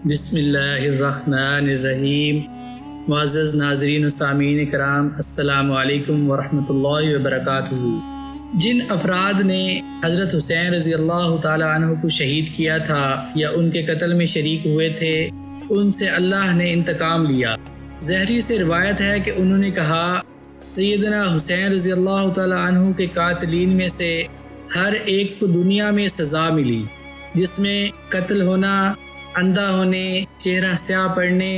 بسم اللہ الرحمن الرحیم۔ معزز ناظرین و سامعین کرام، السلام علیکم ورحمۃ اللہ وبرکاتہ۔ جن افراد نے حضرت حسین رضی اللہ تعالیٰ عنہ کو شہید کیا تھا یا ان کے قتل میں شریک ہوئے تھے، ان سے اللہ نے انتقام لیا۔ زہری سے روایت ہے کہ انہوں نے کہا، سیدنا حسین رضی اللہ تعالیٰ عنہ کے قاتلین میں سے ہر ایک کو دنیا میں سزا ملی، جس میں قتل ہونا، اندھا ہونے، چہرہ سیاہ پڑنے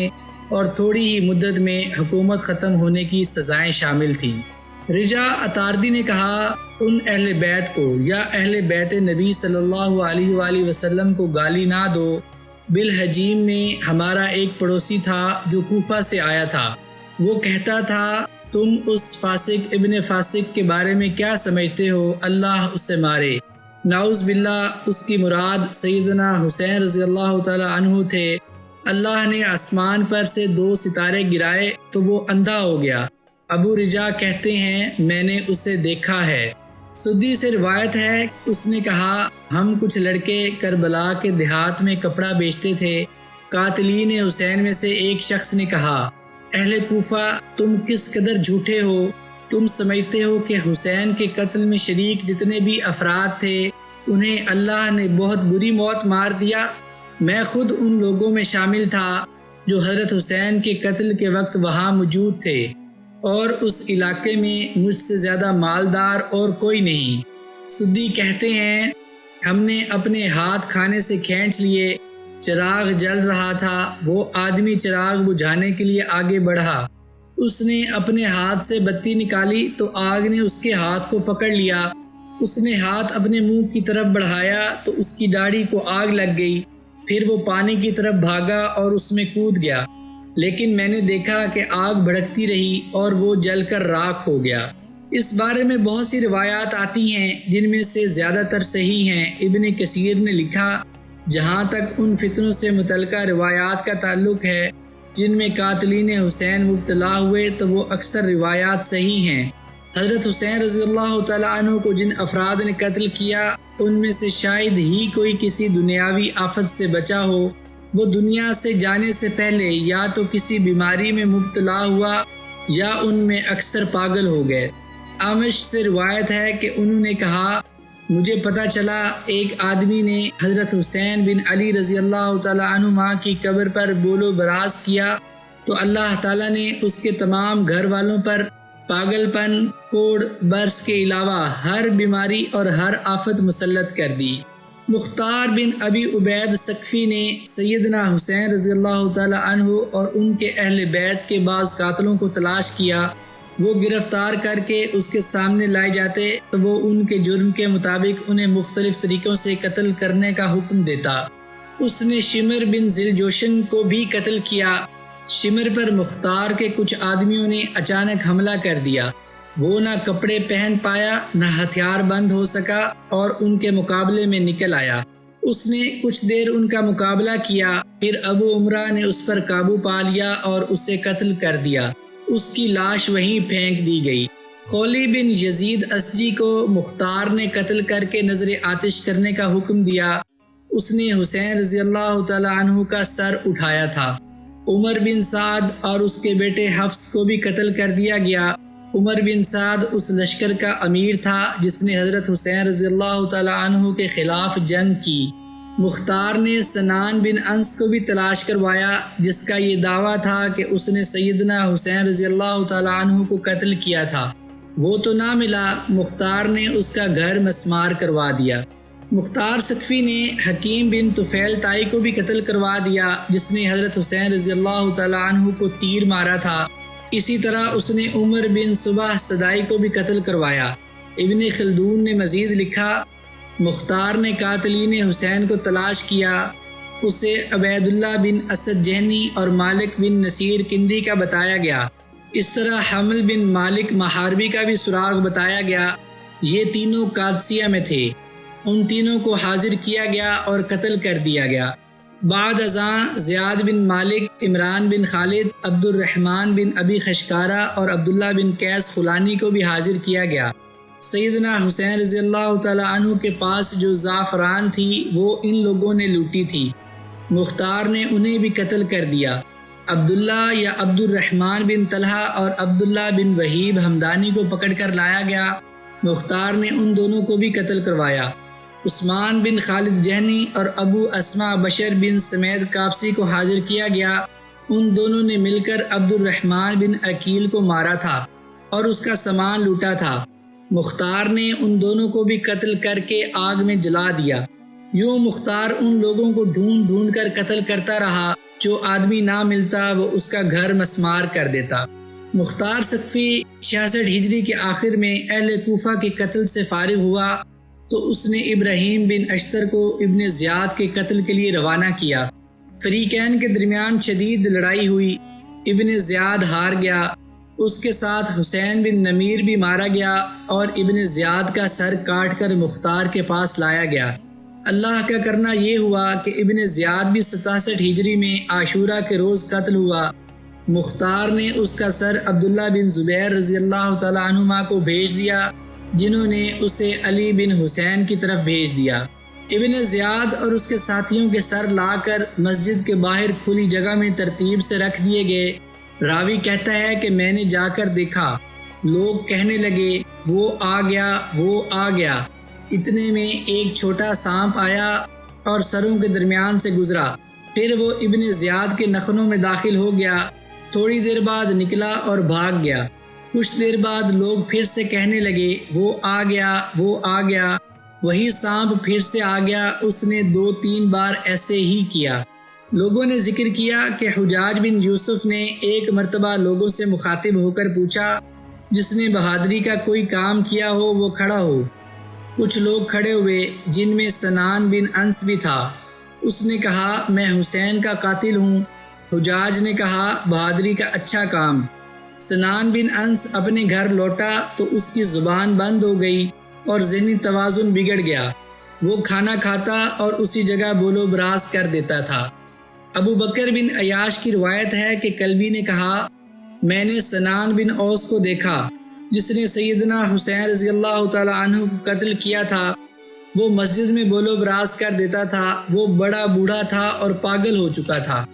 اور تھوڑی ہی مدت میں حکومت ختم ہونے کی سزائیں شامل تھیں۔ رجا اتاردی نے کہا، ان اہل بیت کو یا اہل بیت نبی صلی اللہ علیہ وآلہ وسلم کو گالی نہ دو۔ بالحجیم میں ہمارا ایک پڑوسی تھا جو کوفہ سے آیا تھا۔ وہ کہتا تھا، تم اس فاسق ابن فاسق کے بارے میں کیا سمجھتے ہو؟ اللہ اسے مارے۔ نعوذ باللہ، اس کی مراد سیدنا حسین رضی اللہ تعالی عنہ تھے۔ اللہ نے آسمان پر سے 2 ستارے گرائے تو وہ اندھا ہو گیا۔ ابو رجا کہتے ہیں، میں نے اسے دیکھا ہے۔ سدی سے روایت ہے، اس نے کہا، ہم کچھ لڑکے کربلا کے دیہات میں کپڑا بیچتے تھے۔ قاتلین حسین میں سے ایک شخص نے کہا، اہل کوفہ، تم کس قدر جھوٹے ہو؟ تم سمجھتے ہو کہ حسین کے قتل میں شریک جتنے بھی افراد تھے انہیں اللہ نے بہت بری موت مار دیا؟ میں خود ان لوگوں میں شامل تھا جو حضرت حسین کے قتل کے وقت وہاں موجود تھے، اور اس علاقے میں مجھ سے زیادہ مالدار اور کوئی نہیں۔ سدی کہتے ہیں، ہم نے اپنے ہاتھ کھانے سے کھینچ لیے۔ چراغ جل رہا تھا، وہ آدمی چراغ بجھانے کے لیے آگے بڑھا۔ اس نے اپنے ہاتھ سے بتی نکالی تو آگ نے اس کے ہاتھ کو پکڑ لیا۔ اس نے ہاتھ اپنے منہ کی طرف بڑھایا تو اس کی داڑھی کو آگ لگ گئی۔ پھر وہ پانی کی طرف بھاگا اور اس میں کود گیا، لیکن میں نے دیکھا کہ آگ بھڑکتی رہی اور وہ جل کر راکھ ہو گیا۔ اس بارے میں بہت سی روایات آتی ہیں جن میں سے زیادہ تر صحیح ہیں۔ ابن کثیر نے لکھا، جہاں تک ان فتنوں سے متعلقہ روایات کا تعلق ہے جن میں قاتلین حسین مبتلا ہوئے، تو وہ اکثر روایات صحیح ہیں۔ حضرت حسین رضی اللہ تعالیٰ عنہ کو جن افراد نے قتل کیا، ان میں سے شاید ہی کوئی کسی دنیاوی آفت سے بچا ہو۔ وہ دنیا سے جانے سے پہلے یا تو کسی بیماری میں مبتلا ہوا یا ان میں اکثر پاگل ہو گئے۔ اعمش سے روایت ہے کہ انہوں نے کہا، مجھے پتہ چلا ایک آدمی نے حضرت حسین بن علی رضی اللہ تعالیٰ عنہما کی قبر پر بول و براز کیا تو اللہ تعالیٰ نے اس کے تمام گھر والوں پر پاگل پن، کوڑ برس کے علاوہ ہر بیماری اور ہر آفت مسلط کر دی۔ مختار بن ابی عبید ثقفی نے سیدنا حسین رضی اللہ تعالیٰ عنہ اور ان کے اہل بیت کے بعض قاتلوں کو تلاش کیا۔ وہ گرفتار کر کے اس کے سامنے لائے جاتے تو وہ ان کے جرم کے مطابق انہیں مختلف طریقوں سے قتل کرنے کا حکم دیتا۔ اس نے شمر بن ذیلجوشن کو بھی قتل کیا۔ شمر پر مختار کے کچھ آدمیوں نے اچانک حملہ کر دیا۔ وہ نہ کپڑے پہن پایا، نہ ہتھیار بند ہو سکا اور ان کے مقابلے میں نکل آیا۔ اس نے کچھ دیر ان کا مقابلہ کیا، پھر ابو عمرہ نے اس پر قابو پا لیا اور اسے قتل کر دیا۔ اس کی لاش وہیں پھینک دی گئی۔ خولی بن یزید اسجی کو مختار نے قتل کر کے نظر آتش کرنے کا حکم دیا۔ اس نے حسین رضی اللہ تعالیٰ عنہ کا سر اٹھایا تھا۔ عمر بن سعد اور اس کے بیٹے حفص کو بھی قتل کر دیا گیا۔ عمر بن سعد اس لشکر کا امیر تھا جس نے حضرت حسین رضی اللہ تعالیٰ عنہ کے خلاف جنگ کی۔ مختار نے سنان بن انس کو بھی تلاش کروایا، جس کا یہ دعویٰ تھا کہ اس نے سیدنا حسین رضی اللہ تعالیٰ عنہ کو قتل کیا تھا۔ وہ تو نہ ملا، مختار نے اس کا گھر مسمار کروا دیا۔ مختار ثقفی نے حکیم بن طفیل طائی کو بھی قتل کروا دیا، جس نے حضرت حسین رضی اللہ تعالیٰ عنہ کو تیر مارا تھا۔ اسی طرح اس نے عمر بن صبح صدائی کو بھی قتل کروایا۔ ابن خلدون نے مزید لکھا، مختار نے قاتلین حسین کو تلاش کیا۔ اسے عبید اللہ بن اسد جہنی اور مالک بن نصیر کندی کا بتایا گیا۔ اس طرح حمل بن مالک محاربی کا بھی سراغ بتایا گیا۔ یہ تینوں قادسیہ میں تھے۔ ان تینوں کو حاضر کیا گیا اور قتل کر دیا گیا۔ بعد ازاں زیاد بن مالک، عمران بن خالد، عبد الرحمن بن ابی خشکارہ اور عبداللہ بن قیس خولانی کو بھی حاضر کیا گیا۔ سیدنا حسین رضی اللہ تعالیٰ عنہ کے پاس جو زعفران تھی وہ ان لوگوں نے لوٹی تھی۔ مختار نے انہیں بھی قتل کر دیا۔ عبداللہ یا عبد الرحمن بن طلحہ اور عبداللہ بن وہیب ہمدانی کو پکڑ کر لایا گیا۔ مختار نے ان دونوں کو بھی قتل کروایا۔ عثمان بن خالد جہنی اور ابو اسما بشر بن سمید کاپسی کو حاضر کیا گیا۔ ان دونوں نے مل کر عبد الرحمن بن عقیل کو مارا تھا اور اس کا سامان لوٹا تھا۔ مختار نے ان دونوں کو بھی قتل کر کے آگ میں جلا دیا۔ یوں مختار ان لوگوں کو ڈھونڈ ڈھونڈ کر قتل کرتا رہا، جو آدمی نہ ملتا وہ اس کا گھر مسمار کر دیتا۔ مختار ثقفی 66 ہجری کے آخر میں اہل کوفہ کے قتل سے فارغ ہوا تو اس نے ابراہیم بن اشتر کو ابن زیاد کے قتل کے لیے روانہ کیا۔ فریقین کے درمیان شدید لڑائی ہوئی۔ ابن زیاد ہار گیا، اس کے ساتھ حسین بن نمیر بھی مارا گیا اور ابن زیاد کا سر کاٹ کر مختار کے پاس لایا گیا۔ اللہ کا کرنا یہ ہوا کہ ابن زیاد بھی 67 ہجری میں عاشورہ کے روز قتل ہوا۔ مختار نے اس کا سر عبداللہ بن زبیر رضی اللہ تعالیٰ عنہما کو بھیج دیا، جنہوں نے اسے علی بن حسین کی طرف بھیج دیا۔ ابن زیاد اور اس کے ساتھیوں کے سر لا کر مسجد کے باہر کھلی جگہ میں ترتیب سے رکھ دیے گئے۔ راوی کہتا ہے کہ میں نے جا کر دیکھا، لوگ کہنے لگے وہ آ گیا، وہ آ گیا۔ اتنے میں ایک چھوٹا سانپ آیا اور سروں کے درمیان سے گزرا، پھر وہ ابن زیاد کے نخنوں میں داخل ہو گیا۔ تھوڑی دیر بعد نکلا اور بھاگ گیا۔ کچھ دیر بعد لوگ پھر سے کہنے لگے وہ آ گیا، وہ آ گیا۔ وہی سانپ پھر سے آ گیا، اس نے 2-3 بار ایسے ہی کیا۔ لوگوں نے ذکر کیا کہ حجاج بن یوسف نے ایک مرتبہ لوگوں سے مخاطب ہو کر پوچھا، جس نے بہادری کا کوئی کام کیا ہو وہ کھڑا ہو۔ کچھ لوگ کھڑے ہوئے، جن میں سنان بن انس بھی تھا۔ اس نے کہا میں حسین کا قاتل ہوں۔ حجاج نے کہا بہادری کا اچھا کام۔ سنان بن انس اپنے گھر لوٹا تو اس کی زبان بند ہو گئی اور ذہنی توازن بگڑ گیا۔ وہ کھانا کھاتا اور اسی جگہ بولو براز کر دیتا تھا۔ ابو بکر بن عیاش کی روایت ہے کہ کلبی نے کہا میں نے سنان بن اوس کو دیکھا، جس نے سیدنا حسین رضی اللہ تعالی عنہ کو قتل کیا تھا۔ وہ مسجد میں بولو براز کر دیتا تھا۔ وہ بڑا بوڑھا تھا اور پاگل ہو چکا تھا۔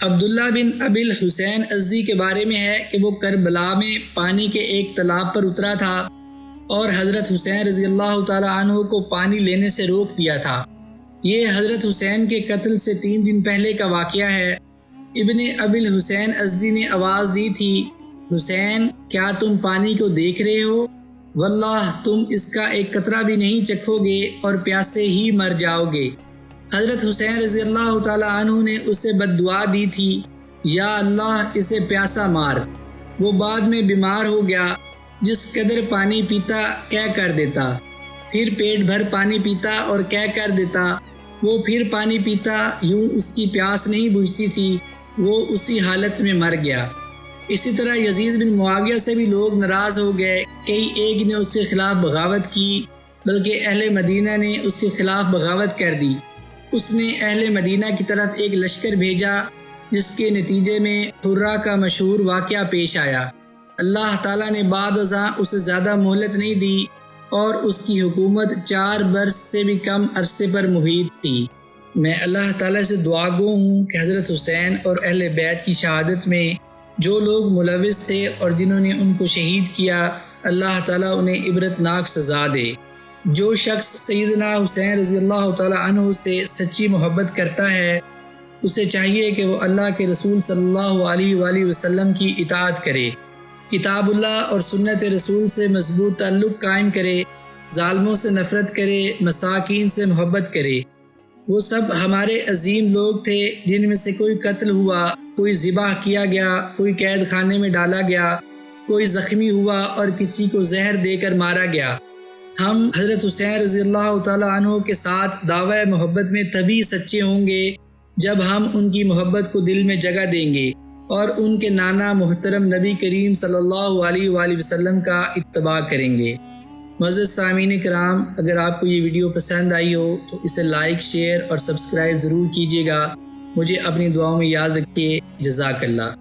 عبداللہ بن ابی الحسین ازدی کے بارے میں ہے کہ وہ کربلا میں پانی کے ایک تالاب پر اترا تھا اور حضرت حسین رضی اللہ تعالی عنہ کو پانی لینے سے روک دیا تھا۔ یہ حضرت حسین کے قتل سے 3 دن پہلے کا واقعہ ہے۔ ابن ابی الحسین ازدی نے آواز دی تھی، حسین کیا تم پانی کو دیکھ رہے ہو؟ واللہ تم اس کا ایک قطرہ بھی نہیں چکھو گے اور پیاسے ہی مر جاؤ گے۔ حضرت حسین رضی اللہ تعالی عنہ نے اسے بد دعا دی تھی، یا اللہ اسے پیاسا مار۔ وہ بعد میں بیمار ہو گیا، جس قدر پانی پیتا کہہ کر دیتا، پھر پیٹ بھر پانی پیتا اور کہہ کر دیتا، وہ پھر پانی پیتا، یوں اس کی پیاس نہیں بجھتی تھی، وہ اسی حالت میں مر گیا۔ اسی طرح یزید بن معاویہ سے بھی لوگ ناراض ہو گئے۔ کئی ایک نے اس کے خلاف بغاوت کی، بلکہ اہل مدینہ نے اس کے خلاف بغاوت کر دی۔ اس نے اہل مدینہ کی طرف ایک لشکر بھیجا، جس کے نتیجے میں حرہ کا مشہور واقعہ پیش آیا۔ اللہ تعالیٰ نے بعد ازاں اسے زیادہ مہلت نہیں دی اور اس کی حکومت 4 برس سے بھی کم عرصے پر محیط تھی۔ میں اللہ تعالیٰ سے دعا گو ہوں کہ حضرت حسین اور اہل بیت کی شہادت میں جو لوگ ملوث تھے اور جنہوں نے ان کو شہید کیا، اللہ تعالیٰ انہیں عبرتناک سزا دے۔ جو شخص سیدنا حسین رضی اللہ تعالیٰ عنہ سے سچی محبت کرتا ہے، اسے چاہیے کہ وہ اللہ کے رسول صلی اللہ علیہ وآلہ وسلم کی اطاعت کرے، کتاب اللہ اور سنت رسول سے مضبوط تعلق قائم کرے، ظالموں سے نفرت کرے، مساکین سے محبت کرے۔ وہ سب ہمارے عظیم لوگ تھے، جن میں سے کوئی قتل ہوا، کوئی ذبح کیا گیا، کوئی قید خانے میں ڈالا گیا، کوئی زخمی ہوا اور کسی کو زہر دے کر مارا گیا۔ ہم حضرت حسین رضی اللہ تعالیٰ عنہ کے ساتھ دعوی محبت میں تبھی سچے ہوں گے جب ہم ان کی محبت کو دل میں جگہ دیں گے اور ان کے نانا محترم نبی کریم صلی اللہ علیہ وآلہ وسلم کا اتباع کریں گے۔ معزز سامعین کرام، اگر آپ کو یہ ویڈیو پسند آئی ہو تو اسے لائک، شیئر اور سبسکرائب ضرور کیجیے گا۔ مجھے اپنی دعاؤں میں یاد رکھیے۔ جزاک اللہ۔